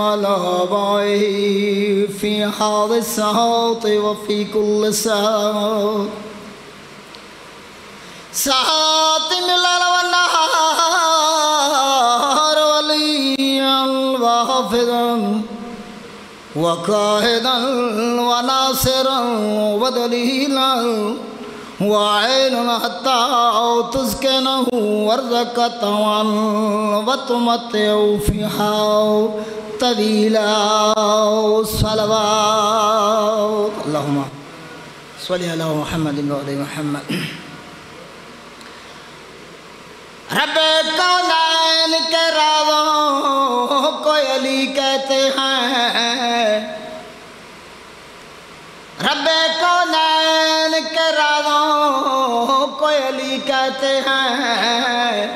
وعلى آبائه في هذه الساعات وفي كل ساعة ساعات الليل والنهار وليا وحافظا وقائدا وناصرا ودليلا وعين حتى تسكنه وارزقت وتمتع فيها طويلا صلوات اللهم صل على محمد وعلى محمد رب کونین کے راووں کو علی کہتے ہیں رب کونین کے راووں کو علی کہتے ہیں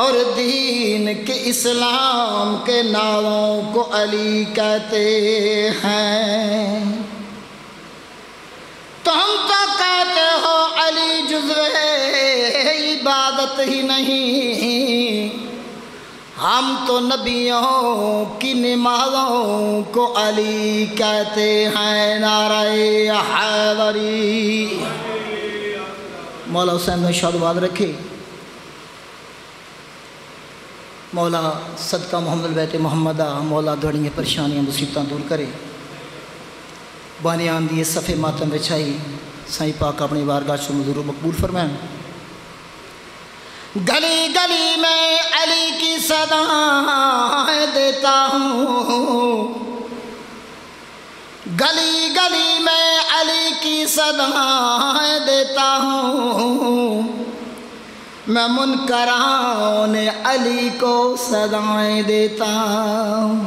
اور دین کے اسلام کے ناموں کو علی کہتے ہیں تم تو کہتے ہو علی جزو عبادت ہی نہیں ہم تو نبیوں کی نمازوں کو علی کہتے ہیں نعرہ حیدری مولا حسین نے شاد باد رکھے مولا صدقہ محمد البیت محمدہ مولا دوڑیں پریشانیاں مصیبتاں دور کرے بانیان دیے صفحے ماتم بچھائی سائیں پاک اپنی بارگاہ سے مزور و مقبول فرمائیں گلی گلی میں علی کی صدایں دیتا ہوں گلی گلی میں علی کی صدایں دیتا ہوں میں منکران علی کو صدایں دیتا ہوں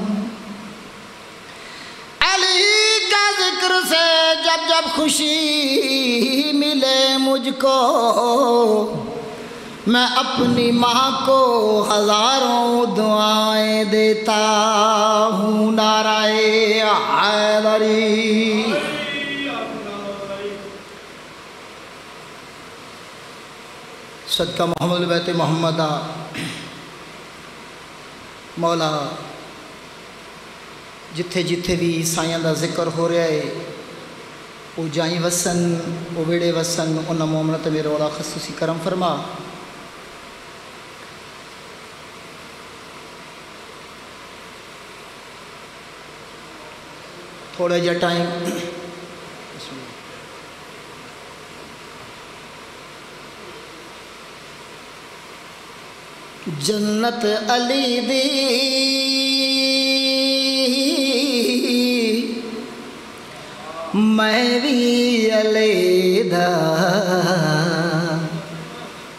علی کا ذکر سے جب جب خوشی ملے مجھ کو میں اپنی ماں کو ہزاروں دعائیں دیتا ہوں نعرہ حیدری صدقہ محمد البیت محمدہ مولا جتھے جتھے بھی سائیاں دا ذکر ہو رہا ہے وہ جائیں وسن وہ ویڑے وسن انہاں مومنت میرے والا خصوصی کرم فرما تھوڑا جا ٹائم جنت علی دی میں بھی علیحدہ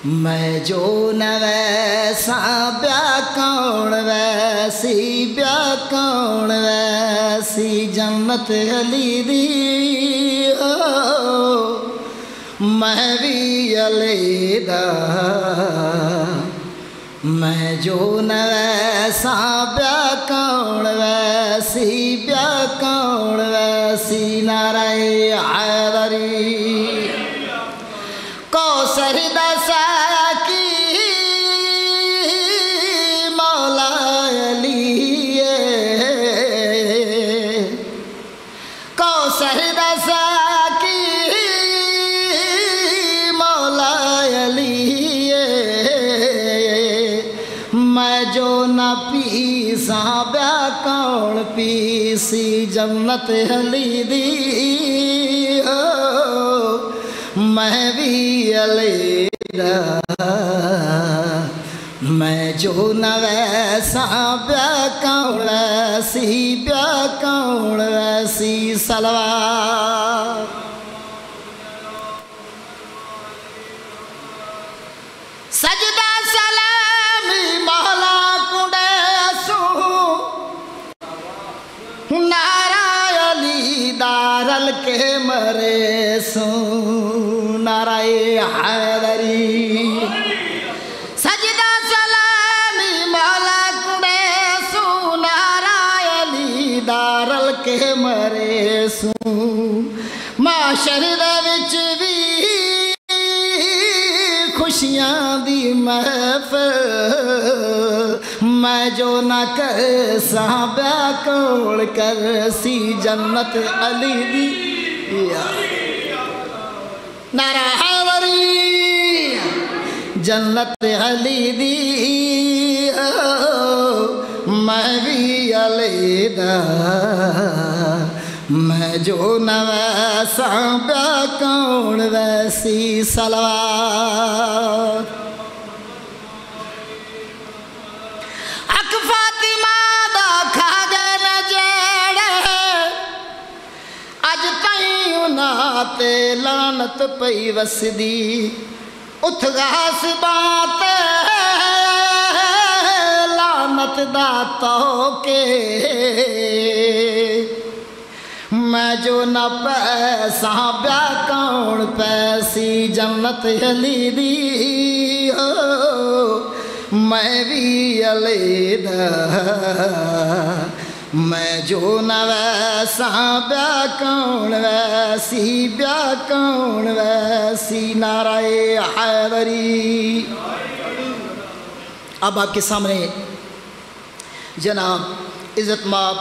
میں جو نہ ویسا بیا کون ویسی بیا کون ویسی جنت علی دی میں بھی علیحدہ میں جو نہ ویسا بیا کون ویسی بیا کون ویسی نعرہ حیدری کوثر دسا کی مولا علی کوثر دسا کی مولا علی میں جو نہ پیساں بیا کون پیسی جنت علی دی میں بھی علیحدہ میں جو نہ ویسا بیا کون ویسی بیا کون ویسی صلوات سجدہ سلامی مولا کنڈے سو نعرہ علی دارل کے مرے سو نعرہ حیدری سجدہ سلامی مولا کنڈے سو نعرہ علی دارل کے مرے سو معاشر دے وچ بھی خوشیاں دی محفل میں جو نہ کر صحابہ کول کر سی جنت علی دی نعرہ حیدری جنت علی دی میں بھی علی دا میں جو نہ ویسا بیا کون ویسی صلوات اک فاطمہ دا کھا گئے نہ جیڑے اج تائیں انہاں تے لعنت پئی وسدی اتھ غاس بات لعنت دا توکے میں جو نہ پیسہ بیا کون پیسی جنت علی دی میں بھی علی دا میں جو نہ ویسا بیا کون ویسی بیا کون ویسی نعرہ حیدری اب آپ کے سامنے جناب عزت مآب